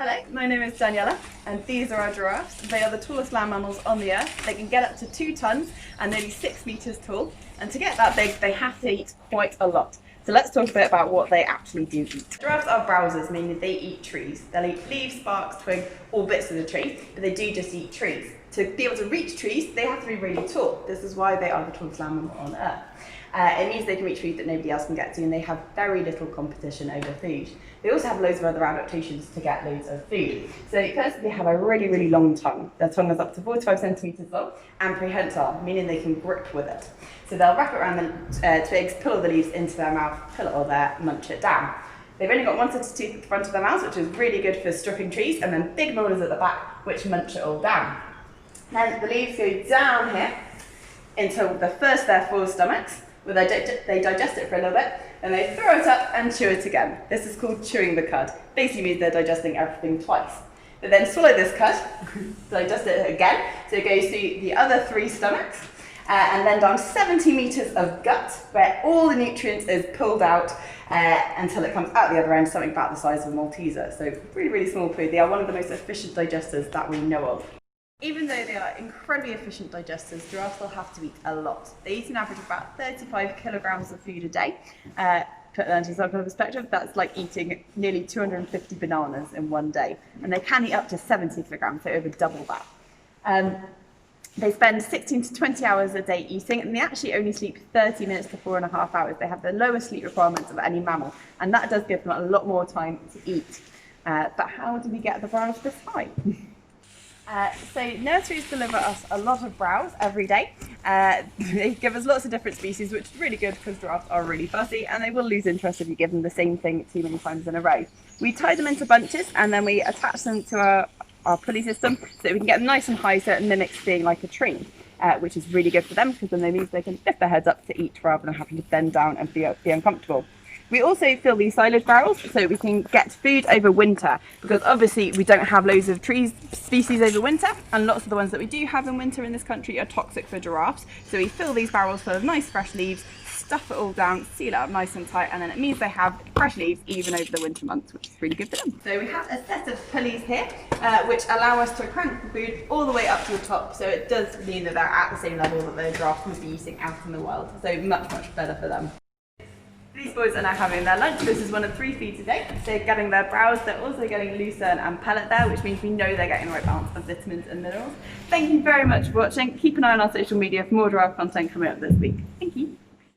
Hello, my name is Daniella and these are our giraffes. They are the tallest land mammals on the earth. They can get up to 2 tons and nearly 6 meters tall, and to get that big they have to eat quite a lot. So let's talk a bit about what they actually do eat. Giraffes are browsers, meaning they eat trees. They'll eat leaves, barks, twigs, all bits of the tree, but they do just eat trees. To be able to reach trees, they have to be really tall. This is why they are the tallest land mammal on earth. It means they can reach food that nobody else can get to, and they have very little competition over food. They also have loads of other adaptations to get loads of food. So first, they have a really, really long tongue. Their tongue is up to 45 centimeters long and prehensile, meaning they can grip with it. So they'll wrap it around the twigs, pull all the leaves into their mouth, pull it all there, munch it down. They've only got one set of teeth at the front of their mouths, which is really good for stripping trees, and then big molars at the back, which munch it all down. Then the leaves go down here until the first their 4 stomachs, where they digest it for a little bit, and they throw it up and chew it again. This is called chewing the cud. Basically means they're digesting everything twice. They then swallow this cud, digest it again, so it goes through the other 3 stomachs, and then down 70 meters of gut, where all the nutrients is pulled out until it comes out the other end, something about the size of a Malteser. So really, really small food. They are one of the most efficient digesters that we know of. Even though they are incredibly efficient digesters, giraffes will have to eat a lot. They eat an average of about 35 kilograms of food a day. Put that into some kind of perspective, that's like eating nearly 250 bananas in one day. And they can eat up to 70 kilograms, so over double that. They spend 16 to 20 hours a day eating, and they actually only sleep 30 minutes to 4.5 hours. They have the lowest sleep requirements of any mammal, and that does give them a lot more time to eat. But how do we get the browse this high? So nurseries deliver us a lot of browse every day. They give us lots of different species, which is really good because giraffes are really fussy and they will lose interest if you give them the same thing too many times in a row. We tie them into bunches and then we attach them to our pulley system so that we can get them nice and high so it mimics being like a tree, which is really good for them because then they means they can lift their heads up to eat rather than having to bend down and be uncomfortable. We also fill these silage barrels so we can get food over winter, because obviously we don't have loads of tree species over winter, and lots of the ones that we do have in winter in this country are toxic for giraffes. So we fill these barrels full of nice fresh leaves, stuff it all down, seal it up nice and tight, and then it means they have fresh leaves even over the winter months, which is really good for them. So we have a set of pulleys here which allow us to crank the food all the way up to the top, so it does mean that they're at the same level that the giraffe would be eating out in the wild, so much better for them. These boys are now having their lunch. This is one of 3 feeds a day. They're getting their browse, they're also getting lucerne and pellet there, which means we know they're getting the right balance of vitamins and minerals. Thank you very much for watching. Keep an eye on our social media for more giraffe content coming up this week. Thank you.